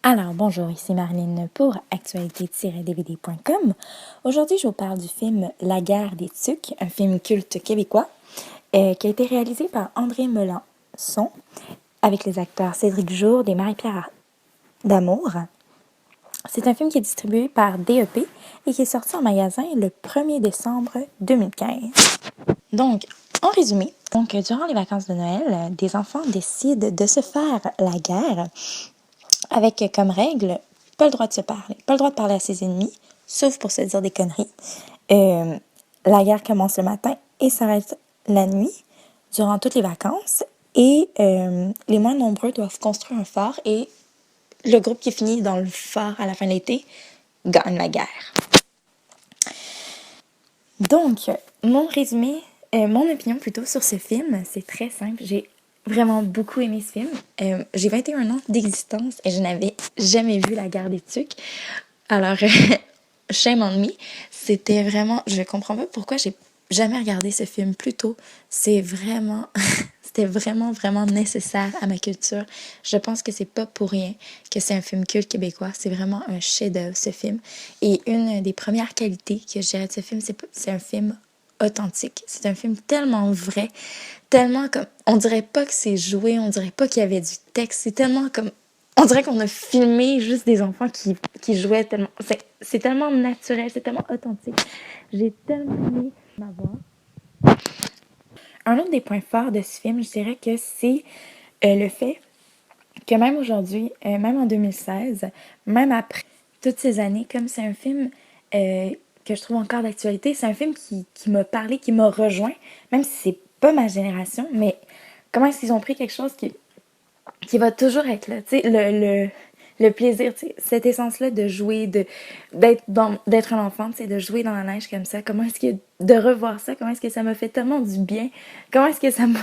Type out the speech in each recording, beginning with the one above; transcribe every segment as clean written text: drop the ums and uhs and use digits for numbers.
Alors, bonjour, ici Marlene pour actualité-dvd.com. Aujourd'hui, je vous parle du film La guerre des tucs, un film culte québécois qui a été réalisé par André Melançon avec les acteurs Cédric Jourde et Marie-Pierre D'Amour. C'est un film qui est distribué par DEP et qui est sorti en magasin le 1er décembre 2015. Donc, en résumé, durant les vacances de Noël, des enfants décident de se faire la guerre avec comme règle pas le droit de se parler, pas le droit de parler à ses ennemis, sauf pour se dire des conneries. La guerre commence le matin et s'arrête la nuit durant toutes les vacances. Et les moins nombreux doivent construire un fort et le groupe qui finit dans le fort à la fin de l'été gagne la guerre. Donc, mon opinion plutôt sur ce film, c'est très simple. J'ai vraiment beaucoup aimé ce film. J'ai 21 ans d'existence et je n'avais jamais vu La guerre des tucs. Alors, shame on me. C'était vraiment... Je comprends pas pourquoi j'ai jamais regardé ce film plus tôt. C'est vraiment... C'était vraiment, vraiment nécessaire à ma culture. Je pense que c'est pas pour rien que c'est un film culte québécois. C'est vraiment un chef-d'œuvre, ce film. Et une des premières qualités que je dirais de ce film, c'est un film authentique. C'est un film tellement vrai, tellement comme... On dirait pas que c'est joué, on dirait pas qu'il y avait du texte. C'est tellement comme... On dirait qu'on a filmé juste des enfants qui jouaient tellement... C'est tellement naturel, c'est tellement authentique. J'ai tellement aimé ma voix. Un autre des points forts de ce film, je dirais que c'est le fait que même aujourd'hui, même en 2016, même après toutes ces années, comme c'est un film que je trouve encore d'actualité, c'est un film qui m'a parlé, qui m'a rejoint, même si c'est pas ma génération, mais comment est-ce qu'ils ont pris quelque chose qui va toujours être là, tu sais, le plaisir, tu sais, cette essence-là de jouer, d'être un enfant, tu sais, de jouer dans la neige comme ça, comment est-ce que, de revoir ça, comment est-ce que ça m'a fait tellement du bien, comment est-ce que ça m'a,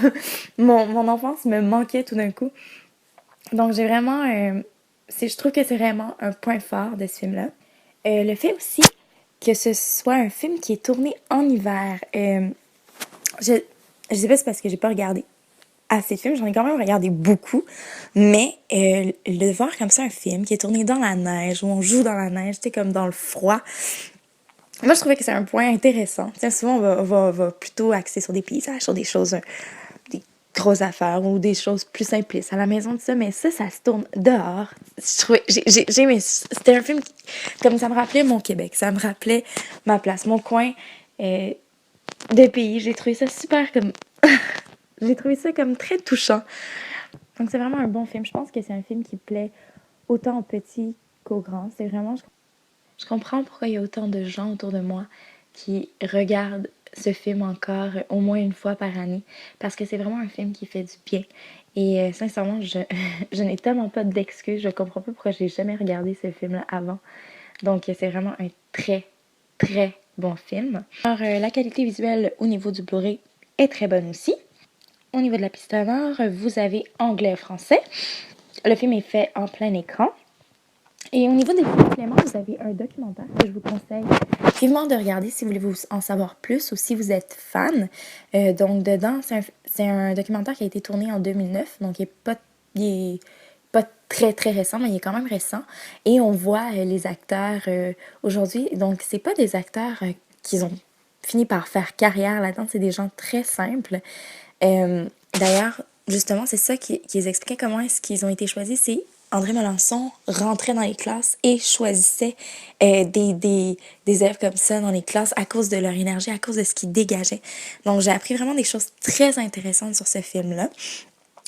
mon enfance me manquait tout d'un coup. Donc j'ai vraiment, je trouve que c'est vraiment un point fort de ce film-là. Le fait aussi que ce soit un film qui est tourné en hiver, je sais pas si c'est parce que j'ai pas regardé assez de films, j'en ai quand même regardé beaucoup, mais le voir comme ça un film qui est tourné dans la neige, où on joue dans la neige, tu sais, comme dans le froid, moi je trouvais que c'est un point intéressant. T'sais, souvent on va plutôt axer sur des paysages, sur des choses, des grosses affaires ou des choses plus simplistes à la maison, tout ça, mais ça se tourne dehors. J'ai aimé, c'était un film comme ça me rappelait mon Québec, ça me rappelait ma place, mon coin de pays. J'ai trouvé ça super comme... J'ai trouvé ça comme très touchant. Donc c'est vraiment un bon film. Je pense que c'est un film qui plaît autant aux petits qu'aux grands. C'est vraiment... Je comprends pourquoi il y a autant de gens autour de moi qui regardent ce film encore au moins une fois par année. Parce que c'est vraiment un film qui fait du bien. Et sincèrement, je n'ai tellement pas d'excuses. Je comprends pas pourquoi j'ai jamais regardé ce film-là avant. Donc c'est vraiment un très, très bon film. Alors la qualité visuelle au niveau du Blu-ray est très bonne aussi. Au niveau de la piste sonore, vous avez anglais-français. Le film est fait en plein écran. Et au niveau des compléments, vous avez un documentaire que je vous conseille vivement de regarder si vous voulez en savoir plus ou si vous êtes fan. Donc, dedans, c'est un documentaire qui a été tourné en 2009. Donc, il est pas très, très récent, mais il est quand même récent. Et on voit les acteurs aujourd'hui. Donc, c'est pas des acteurs qui ont fini par faire carrière là-dedans. C'est des gens très simples. D'ailleurs, justement, c'est ça qu'ils expliquaient comment est-ce qu'ils ont été choisis. C'est André Melançon rentrait dans les classes et choisissait des élèves comme ça dans les classes à cause de leur énergie, à cause de ce qu'ils dégageaient. Donc, j'ai appris vraiment des choses très intéressantes sur ce film-là.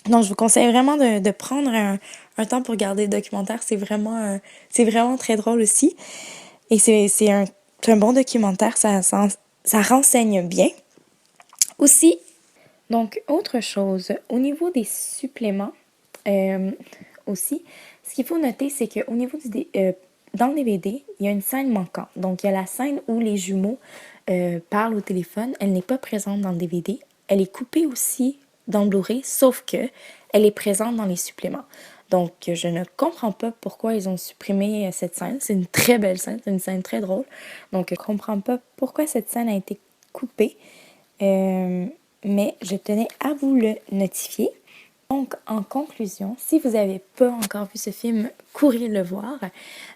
Donc, je vous conseille vraiment de prendre un temps pour regarder le documentaire. C'est vraiment très drôle aussi. Et c'est un bon documentaire. Ça renseigne bien. Aussi, donc, autre chose, au niveau des suppléments aussi, ce qu'il faut noter, c'est qu'au niveau dans le DVD, il y a une scène manquante. Donc, il y a la scène où les jumeaux parlent au téléphone. Elle n'est pas présente dans le DVD. Elle est coupée aussi dans le Blu-ray, sauf que elle est présente dans les suppléments. Donc, je ne comprends pas pourquoi ils ont supprimé cette scène. C'est une très belle scène, c'est une scène très drôle. Donc, je ne comprends pas pourquoi cette scène a été coupée. Mais je tenais à vous le notifier. Donc, en conclusion, si vous n'avez pas encore vu ce film, courez le voir.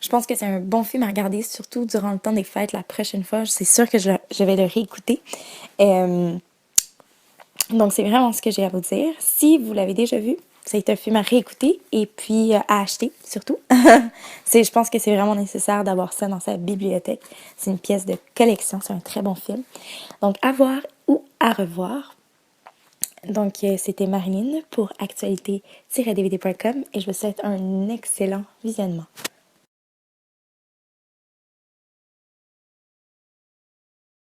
Je pense que c'est un bon film à regarder, surtout durant le temps des fêtes. La prochaine fois, c'est sûr que je vais le réécouter. Donc, c'est vraiment ce que j'ai à vous dire. Si vous l'avez déjà vu, c'est un film à réécouter et puis à acheter, surtout. Je pense que c'est vraiment nécessaire d'avoir ça dans sa bibliothèque. C'est une pièce de collection, c'est un très bon film. Donc, à voir ou à revoir. Donc, c'était Marilyn pour actualité-dvd.com et je vous souhaite un excellent visionnement.